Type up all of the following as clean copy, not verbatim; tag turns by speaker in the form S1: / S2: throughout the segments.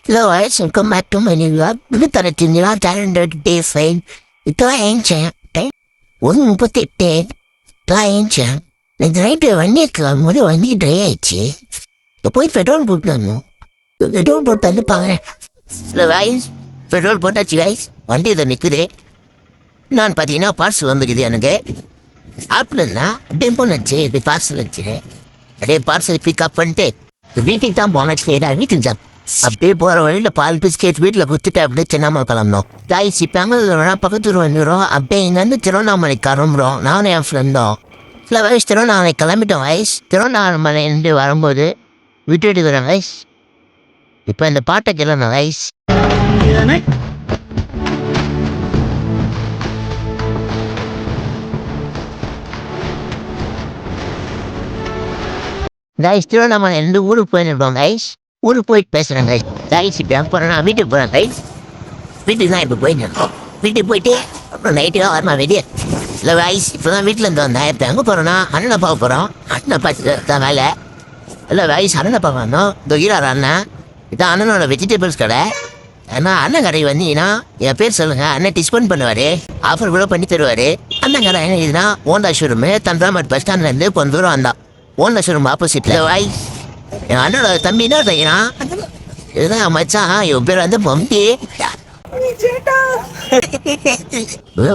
S1: Hello guys, welcome back to my new vlog. Ini tadi tinggal calendar day 5. Ito ancient. One put it dead. Ito ancient. Nag-drive வண்டி இருக்கும்போது வண்டி try ஆயிடுச்சு. இப்போ போய் petrol போட்டணும். Petrol போட்டாலும் பாரு. இல்லை guys, பெட்ரோல் போட்டாச்சு guys. வண்டி இதை நிற்குது. நான் பார்த்தீங்கன்னா பார்சல் வந்துக்குது எனக்கு. ஆப்பிள்னா அப்படியே போனச்சு இப்படி பார்சல் வச்சு அப்படியே பார்சல் பிக்கப் பண்ணிட்டு வீட்டுக்கு தான் போனச்சு வீட்டுக்கு தான் அப்படியே போகிற வழியில் பால் பிஸ்கெட் வீட்டில் கொடுத்துட்டு அப்படியே சின்னம்மா கிளம்புனோம். தாய்ஸ் இப்போ பக்கத்து வந்துடும் அப்படியே இங்கேருந்து திருவண்ணாமலை கிளம்புறோம். நானும் என் ஃப்ரெண்டும் இல்லை வயசு திருவண்ணாமலை கிளம்பிட்டோம். வயசு திருவண்ணாமலைந்து வரும்போது விட்டுட்டு வரேன் வயசு. இப்போ இந்த பாட்டை கிளம்புன வயசு கைஸ் திருவண்ணாமலை எந்த ஊருக்கு போயிருந்தோம் கைஸ். ஊருக்கு போயிட்டு பேசுகிறேன் கைஸ். கைஸ் இப்போ எங்கே போகிறேன், நான் வீட்டுக்கு போகிறேன் கைஸ். வீட்டுக்கு தான் இப்போ போயிருந்தோம். வீட்டுக்கு போயிட்டு அப்புறம் நைட்டு தான் வரமா வெளியே இல்லை கைஸ். இப்போ தான் வீட்டில் இருந்து வந்தேன். இப்போ எங்கே போகிறோன்னா அண்ணனை பார்க்க போகிறோம். அண்ணனை பார்த்து தான் வேலை இல்லை கைஸ். அண்ணனை பார்க்க வந்தோம். இந்த ஈரார் அண்ணன் இதான் அண்ணனோட வெஜிடபிள்ஸ் கடை. ஏன்னா அண்ணன் கடை வந்தீங்கன்னா என் பேர் சொல்லுங்கள், அண்ணன் டிஸ்கவுண்ட் பண்ணுவார், ஆஃபர் கூட பண்ணி தருவார். அண்ணன் கடை என்ன இதுனா ஹோண்டா ஷோரூமு தஞ்சாவூர் பஸ் ஸ்டாண்ட்லேருந்து கொஞ்சம் தூரம் வந்தான். ஹோண்டா ஷோரூம் ஆப்போசிட்டில் வாய் என் அண்ணனோட தம்பின்னா செய்யறான். இதுதான் மச்சான் என் பேர் வந்து பம்பி.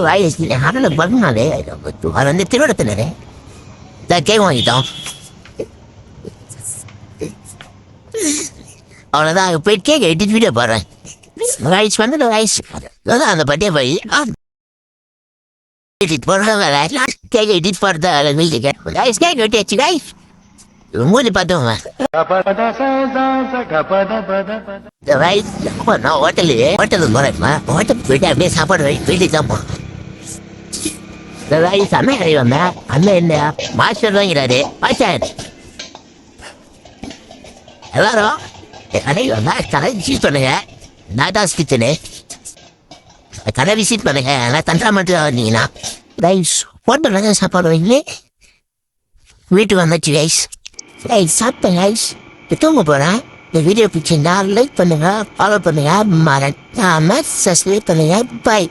S1: வாய் அண்ணனை பண்ணாலே அது வந்து திருவண்ணத்தினரே தான் கேக் வாங்கிட்டோம். அவ்வளோதான் போயிட்டு கேக் எடிட் வீடியோ போடுறேன். வயசு வந்து வயசு அதான் அந்த பட்டியை போய் எடிட் போடுறேன். கேக் எடிட் போடுறத வீட்டுக்கு கைஸ் கேக் வெட்டியாச்சு கைஸ். மூடி பார்த்தோம் நான் ஹோட்டலுக்கு போறேன்மா. ஹோட்டலுக்கு போயிட்டு அப்படியே சாப்பாடு வீட்டுக்கு தான் போனோம். அண்ணன் கடை வந்தேன். அண்ணன் என்ன மாஸ்டர் வாங்கிறாரு. மாஸ்டர் எல்லாரும் கடை வந்தா கடை விசிட் பண்ணுங்க. நாட்டாஸ் கிச்சனு கடை விசிட் பண்ணுங்க. ஆனால் தண்டா மட்டும் வந்தீங்கன்னா ரைஸ் ஹோட்டலில் சாப்பாடு வாங்கி வீட்டுக்கு வந்தாச்சு ரைஸ். சாப்பிட்டேன் ரைஸ். தூங்க போகிறேன். இந்த வீடியோ பிடிச்சிருந்தா லைக் பண்ணுங்க, ஃபாலோ பண்ணுங்க, மறக்காம சப்ஸ்கிரைப் பண்ணுங்க. பை.